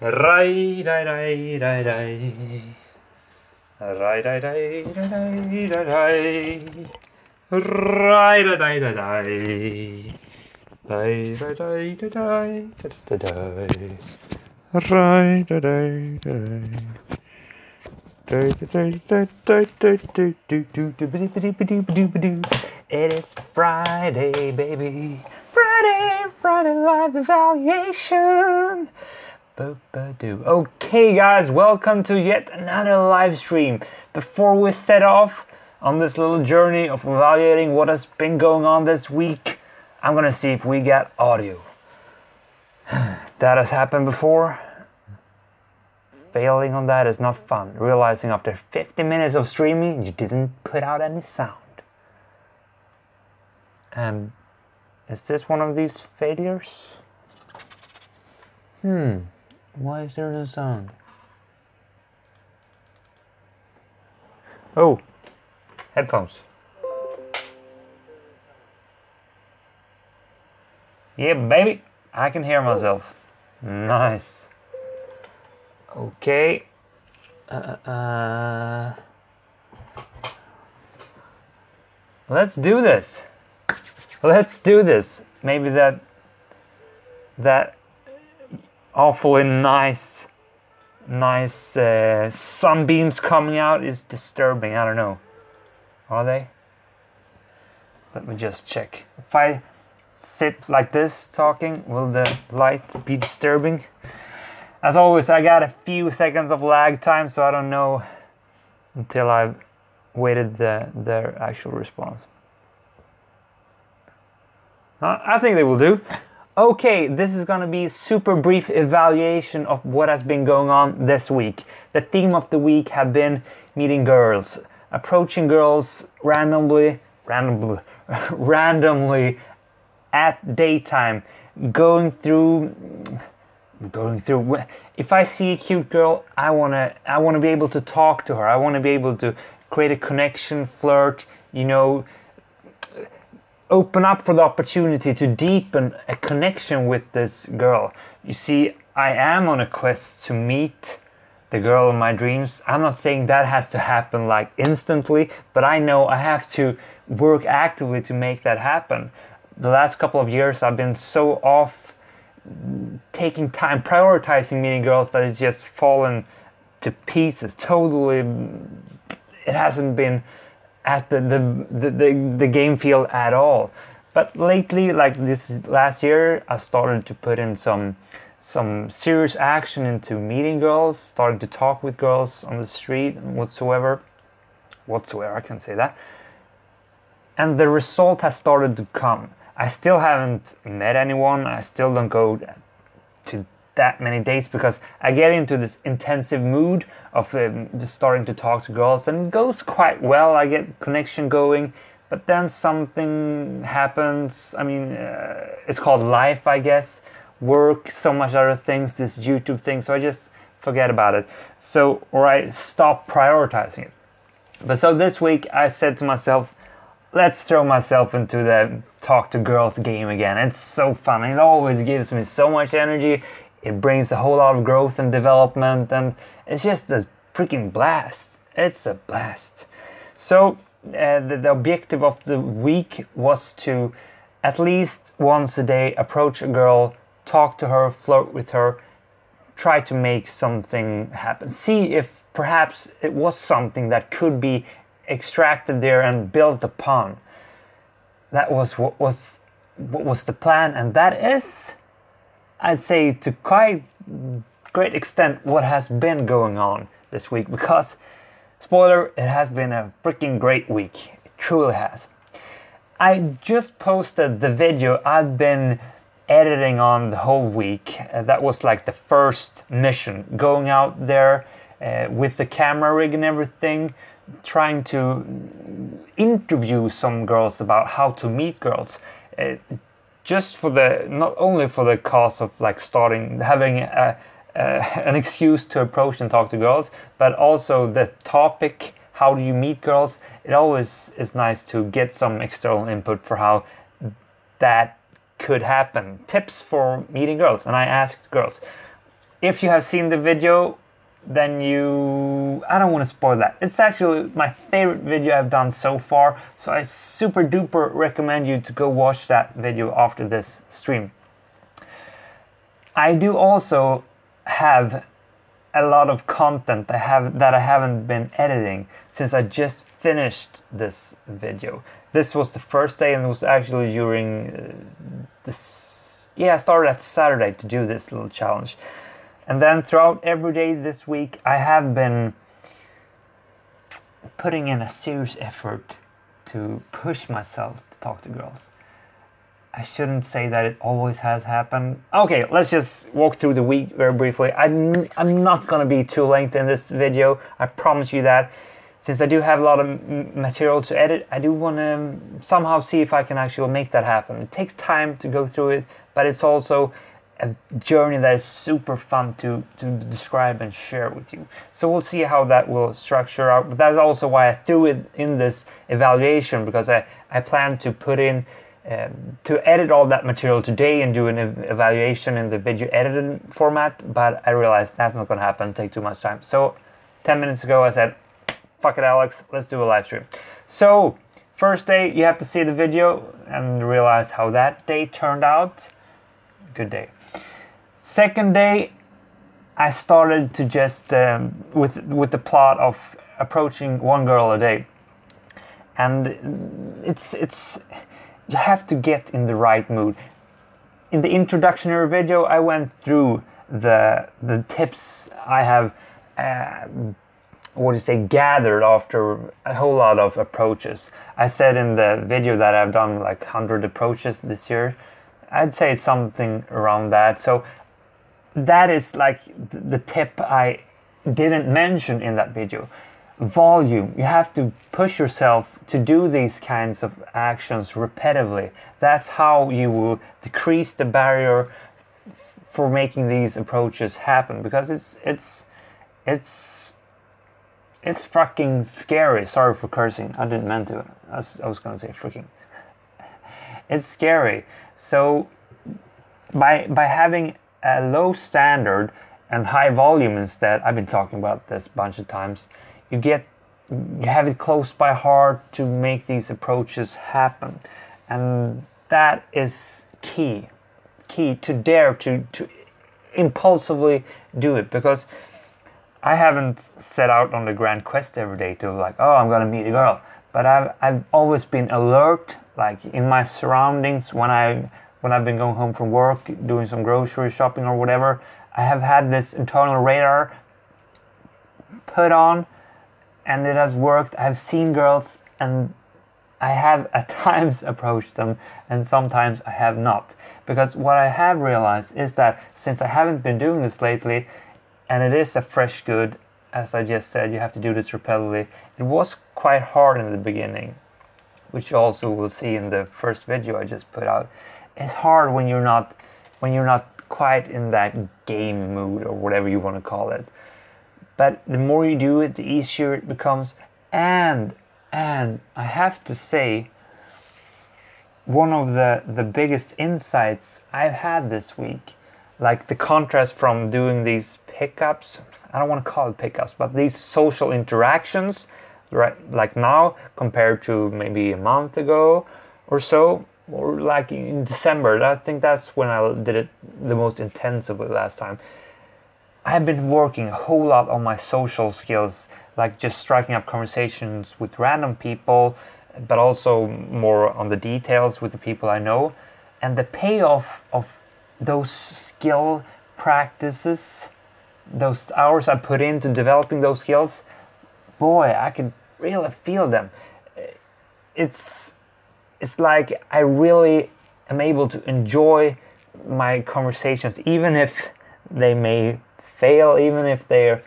Rai, rai, rai, rai, rai. Rai, rai, rai, rai, rai, rai, rai. Rai, rai, rai, rai, rai. Rai, rai, rai, rai, rai, rai, rai. Rai, rai, rai, rai. It is Friday, baby. Friday live evaluation. Okay, guys, welcome to yet another live stream. Before we set off on this little journey of evaluating what has been going on this week, I'm gonna see if we get audio. That has happened before. Failing on that is not fun. Realizing after 50 minutes of streaming, you didn't put out any sound. And is this one of these failures? Why is there no sound? Oh, headphones. Yeah, baby, I can hear myself. Nice. Okay. Let's do this. Let's do this. Maybe that awfully nice sunbeams coming out is disturbing. I don't know. Are they? Let me just check. If I sit like this talking, will the light be disturbing? As always, I got a few seconds of lag time, so I don't know until I've waited their actual response. I think they will do. Okay, this is gonna be a super brief evaluation of what has been going on this week. The theme of the week have been meeting girls, approaching girls randomly at daytime, going through. If I see a cute girl, I wanna be able to talk to her. I wanna be able to create a connection, flirt, open up for the opportunity to deepen a connection with this girl. You see, I am on a quest to meet the girl of my dreams. I'm not saying that has to happen like instantly, but I know I have to work actively to make that happen. The last couple of years I've been so off taking time, prioritizing meeting girls that it's just fallen to pieces. Totally, it hasn't been at the game field at all. But lately, like this last year, I started to put in some serious action into meeting girls, starting to talk with girls on the street and whatsoever, I can say that. And the result has started to come. I still haven't met anyone. I still don't go to that many dates because I get into this intensive mood of starting to talk to girls, and it goes quite well. I get connection going, but then something happens. I mean, it's called life, I guess. Work, so much other things, this YouTube thing, so I just forget about it. So, or I stop prioritizing it. But so this week I said to myself, let's throw myself into the talk to girls game again. It's so fun. It always gives me so much energy. It brings a whole lot of growth and development, and it's just a freaking blast. It's a blast. So the objective of the week was to at least once a day approach a girl, talk to her, flirt with her, try to make something happen. See if perhaps it was something that could be extracted there and built upon. That was what was the plan, and that is, I'd say, to quite great extent what has been going on this week, because spoiler, it has been a freaking great week. It truly has. I just posted the video I've been editing on the whole week. That was like the first mission, going out there with the camera rig and everything, trying to interview some girls about how to meet girls, just for the, not only for the cause of like having an excuse to approach and talk to girls, but also the topic, how do you meet girls. It always is nice to get some external input for how that could happen, tips for meeting girls. And I asked girls, if you have seen the video, then I don't want to spoil that. It's actually my favorite video I've done so far, so I super duper recommend you to go watch that video after this stream. I do also have a lot of content that I haven't been editing since I just finished this video. This was the first day, and it was actually during I started at Saturday to do this little challenge. And then throughout every day this week, I have been putting in a serious effort to push myself to talk to girls. I shouldn't say that it always has happened. Okay, let's just walk through the week very briefly. I'm not gonna be too lengthy in this video, I promise you that. Since I do have a lot of material to edit, I do want to somehow see if I can actually make that happen. It takes time to go through it, but it's also a journey that is super fun to describe and share with you. So we'll see how that will structure out. But that's also why I threw it in this evaluation, because I plan to put in to edit all that material today and do an evaluation in the video editing format, but I realized that's not going to happen, take too much time. So 10 minutes ago I said, fuck it, Alex, let's do a live stream. So first day, you have to see the video and realize how that day turned out. Good day. Second day, I started to just with the plot of approaching one girl a day, and it's you have to get in the right mood. In the introductory video, I went through the tips I have gathered after a whole lot of approaches. I said in the video that I've done like 100 approaches this year. I'd say it's something around that. So that is like the tip I didn't mention in that video. Volume. You have to push yourself to do these kinds of actions repetitively. That's how you will decrease the barrier for making these approaches happen, because it's fucking scary. Sorry for cursing. I didn't mean to. I was gonna say freaking. It's scary. So by having a low standard and high volume instead, I've been talking about this a bunch of times, you have it close by heart to make these approaches happen. And that is key to dare to impulsively do it, because I haven't set out on the grand quest every day to like, oh, I'm gonna meet a girl. But I've always been alert, like in my surroundings, when I've been going home from work, doing some grocery shopping or whatever. I have had this internal radar put on, and it has worked. I've seen girls, and I have at times approached them, and sometimes I have not. Because what I have realized is that since I haven't been doing this lately, and it is a fresh good, as I just said, you have to do this repetitively. It was quite hard in the beginning, which you also will see in the first video I just put out. It's hard when you're not quite in that game mood, or whatever you want to call it. But the more you do it, the easier it becomes. And I have to say, one of the biggest insights I've had this week, like the contrast from doing these pickups, I don't want to call it pickups, but these social interactions, right, like now compared to maybe a month ago or so, or like in December. I think that's when I did it the most intensively last time. I've been working a whole lot on my social skills, like just striking up conversations with random people, but also more on the details with the people I know. And the payoff of those skill practices, those hours I put into developing those skills, boy, I can really feel them. It's like I really am able to enjoy my conversations, even if they may fail, even if they're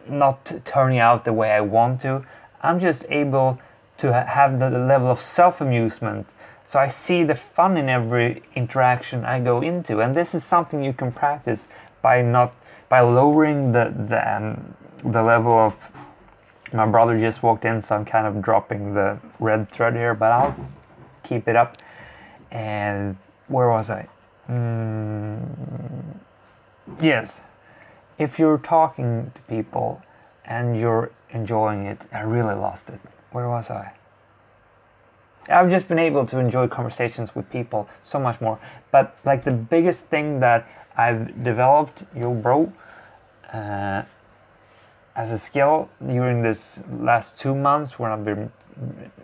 not turning out the way I want to. I'm just able to have the level of self-amusement. So I see the fun in every interaction I go into, and this is something you can practice by lowering the level of. My brother just walked in, so I'm kind of dropping the red thread here, but I'll keep it up. And where was I? Yes, if you're talking to people and you're enjoying it, I really lost it. Where was I? I've just been able to enjoy conversations with people so much more. But like the biggest thing that I've developed, yo bro, as a skill during this last 2 months when I've been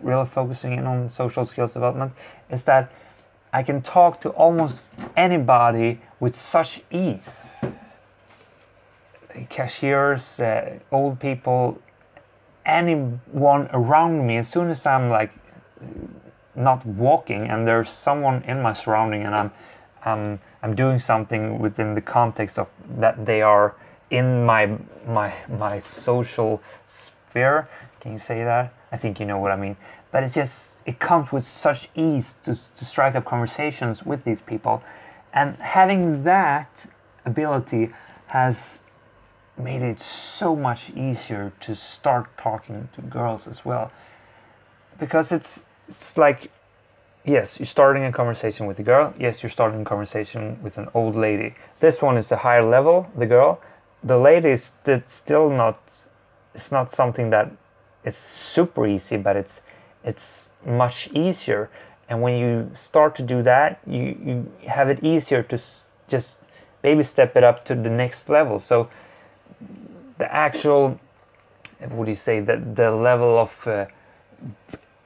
really focusing in on social skills development, is that I can talk to almost anybody with such ease. Cashiers, old people, anyone around me. As soon as I'm like not walking and there's someone in my surrounding and I'm doing something within the context of that they are in my social sphere. Can you say that? I think you know what I mean. But it's just, it comes with such ease to strike up conversations with these people, and having that ability has made it so much easier to start talking to girls as well, because it's like, yes, you're starting a conversation with a girl. Yes, you're starting a conversation with an old lady. This one is the higher level, the girl. The lady is still not. It's not something that is super easy, but it's much easier. And when you start to do that, you have it easier to just maybe step it up to the next level. So the actual, what do you say, the level of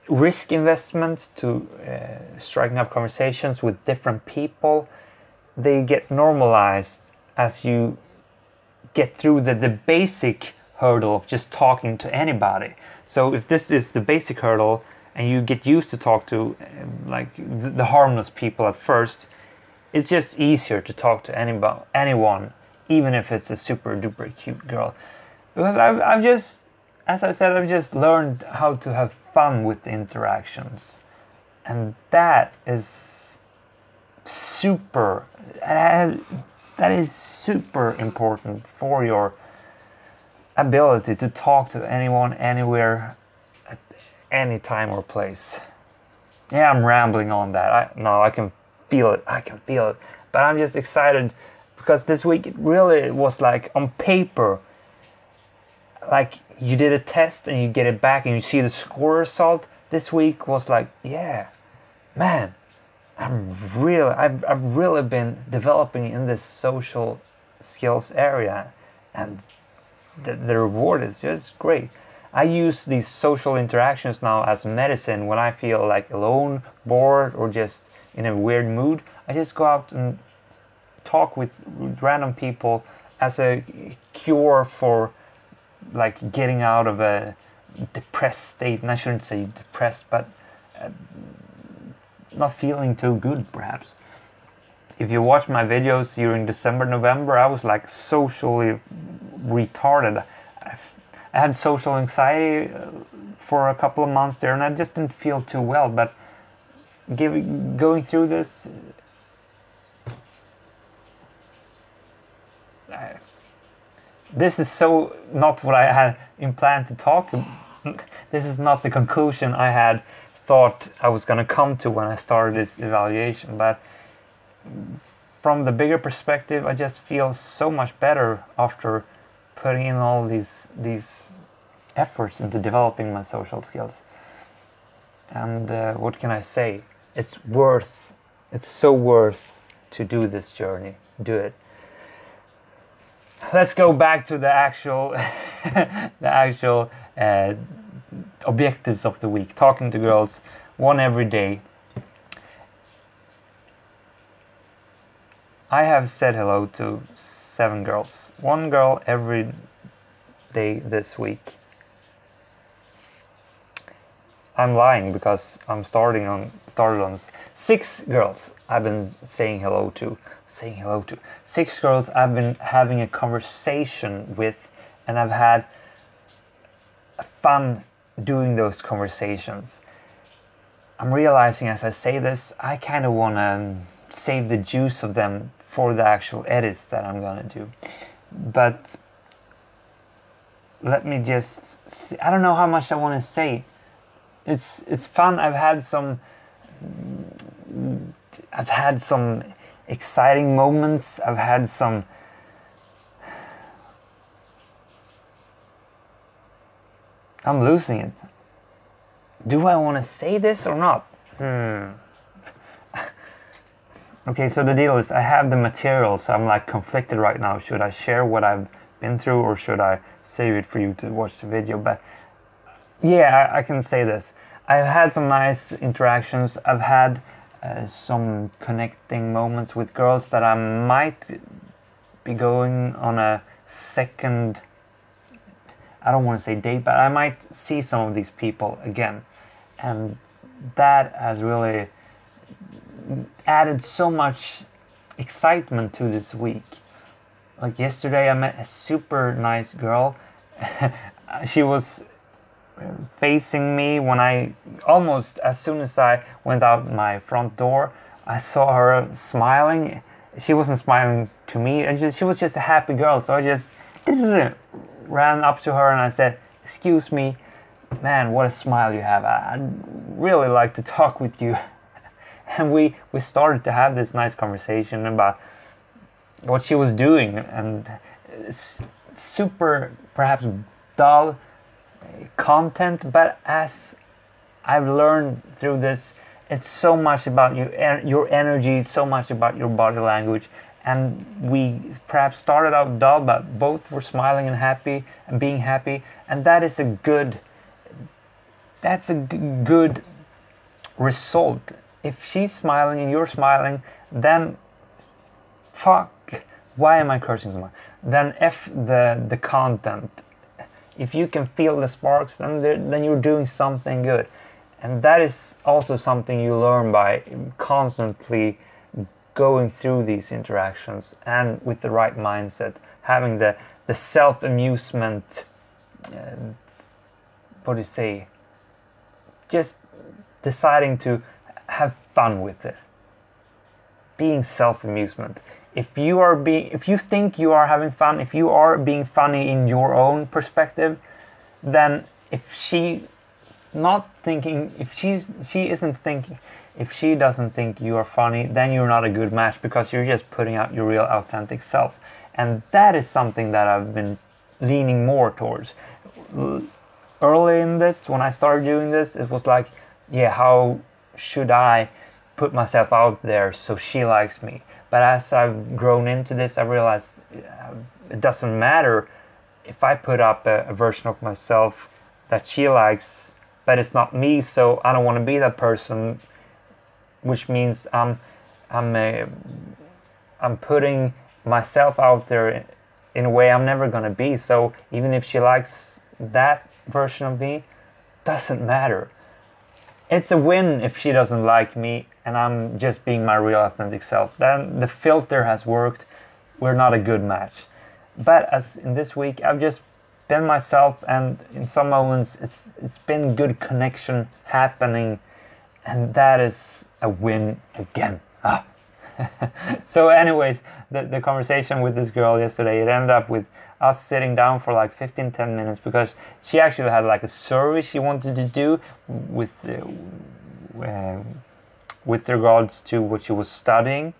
risk investment to striking up conversations with different people, they get normalized as you get through the basic hurdle of just talking to anybody. So if this is the basic hurdle and you get used to talk to like the harmless people at first, it's just easier to talk to anyone, even if it's a super duper cute girl. Because I've just, as I said, I've just learned how to have fun with the interactions, and that is super. That is super important for your ability to talk to anyone, anywhere, at any time or place. Yeah, I'm rambling on that. I can feel it. I can feel it. But I'm just excited because this week it really was like on paper. Like you did a test and you get it back and you see the score result. This week was like, yeah, man, I've really been developing in this social skills area, and the reward is just great. I use these social interactions now as medicine when I feel like alone, bored, or just in a weird mood. I just go out and talk with random people as a cure for like getting out of a depressed state. And I shouldn't say depressed, but not feeling too good, perhaps. If you watch my videos during December, November, I was like socially retarded. I had social anxiety for a couple of months there, and I just didn't feel too well. But going through this, this is so not what I had in plan to talk. This is not the conclusion I had thought I was going to come to when I started this evaluation. But from the bigger perspective, I just feel so much better after putting in all these efforts into developing my social skills. And what can I say? It's so worth to do this journey. Do it. Let's go back to the actual objectives of the week. Talking to girls, one every day. I have said hello to 7 girls. 1 girl every day this week. I'm lying because I'm started on 6 girls I've been saying hello to. 6 girls I've been having a conversation with, and I've had fun doing those conversations. I'm realizing as I say this, I kind of want to save the juice of them for the actual edits that I'm gonna do. But let me just see. I don't know how much I want to say. It's fun. I've had some exciting moments. I've had some I'm losing it. Do I want to say this or not? Okay, so the deal is I have the material, so I'm like conflicted right now. Should I share what I've been through, or should I save it for you to watch the video? But yeah, I can say this. I've had some nice interactions. I've had some connecting moments with girls that I might be going on a second, I don't want to say date, but I might see some of these people again. And that has really added so much excitement to this week. Like yesterday I met a super nice girl. She was facing me when I almost, as soon as I went out my front door, I saw her smiling. She wasn't smiling to me, she was just a happy girl, so I just ran up to her and I said, "Excuse me, man, what a smile you have. I'd really like to talk with you." And we started to have this nice conversation about what she was doing, and super perhaps dull content, but as I've learned through this, it's so much about your energy, so much about your body language. And we perhaps started out dull, but both were smiling and happy and being happy, and that's a good result. If she's smiling and you're smiling, then why am I cursing so much? Then F the content. If you can feel the sparks, then you're doing something good. And that is also something you learn by constantly going through these interactions, and with the right mindset, having the self-amusement, what do you say, just deciding to have fun with it. Being self-amusement. If you think you are having fun, if you are being funny in your own perspective, then if she doesn't think you are funny, then you're not a good match, because you're just putting out your real authentic self. And that is something that I've been leaning more towards. Early in this, when I started doing this, it was like, yeah, how should I put myself out there so she likes me? But as I've grown into this, I realized it doesn't matter if I put up a version of myself that she likes, but it's not me, so I don't want to be that person, which means I'm putting myself out there in a way I'm never gonna be. So even if she likes that version of me, doesn't matter. It's a win if she doesn't like me and I'm just being my real authentic self. Then the filter has worked. We're not a good match. But as in this week, I've just been myself, and in some moments it's been good connection happening, and that is a win again. So anyways, the conversation with this girl yesterday, it ended up with us sitting down for like 15-10 minutes, because she actually had like a survey she wanted to do with regards to what she was studying.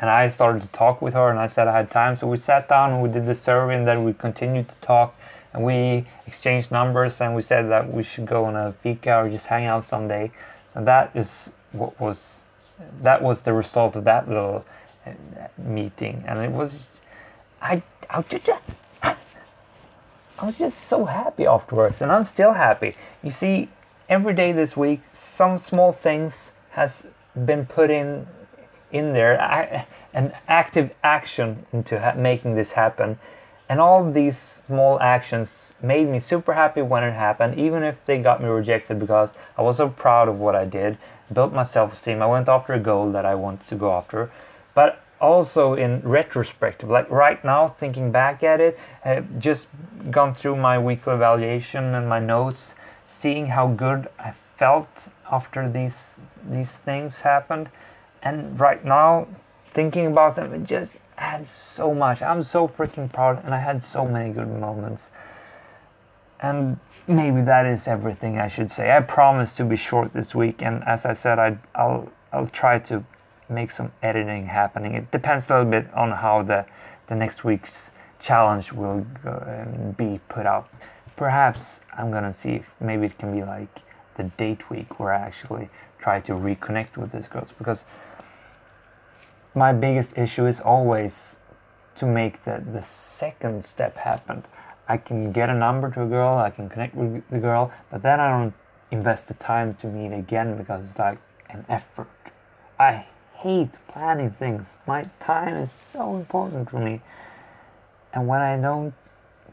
And I started to talk with her, and I said I had time, so we sat down and we did the survey, and then we continued to talk, and we exchanged numbers, and we said that we should go on a fika or just hang out someday. So that was the result of that little meeting, and it was I was just so happy afterwards, and I'm still happy. You see, every day this week, some small things has been put in there, an active action into making this happen. And all these small actions made me super happy when it happened, even if they got me rejected, because I was so proud of what I did, built my self-esteem, I went after a goal that I wanted to go after. But also in retrospective, like right now, thinking back at it, I've just gone through my weekly evaluation and my notes, seeing how good I felt after these things happened. And right now, thinking about them, it just adds so much. I'm so freaking proud, and I had so many good moments. And maybe that is everything I should say. I promise to be short this week, and as I said, I'll try to make some editing happening. It depends a little bit on how the next week's challenge will be put out. perhaps I'm gonna see if maybe it can be like the date week where I actually try to reconnect with these girls, because my biggest issue is always to make the second step happen. I can get a number to a girl, I can connect with the girl, but then I don't invest the time to meet again because it's like an effort. I hate planning things. My time is so important for me. And when I don't,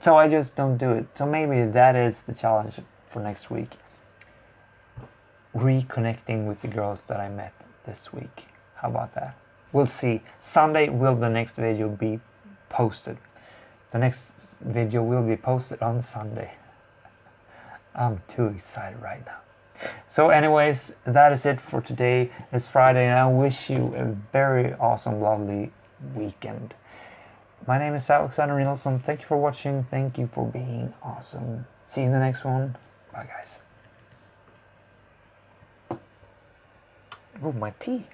so I just don't do it. So maybe that is the challenge for next week. Reconnecting with the girls that I met this week. How about that? We'll see. Sunday will the next video be posted. The next video will be posted on Sunday. I'm too excited right now. So anyways, that is it for today. It's Friday and I wish you a very awesome, lovely weekend. My name is Alexander Nilsson. Thank you for watching. Thank you for being awesome. See you in the next one. Bye guys. Oh, my tea.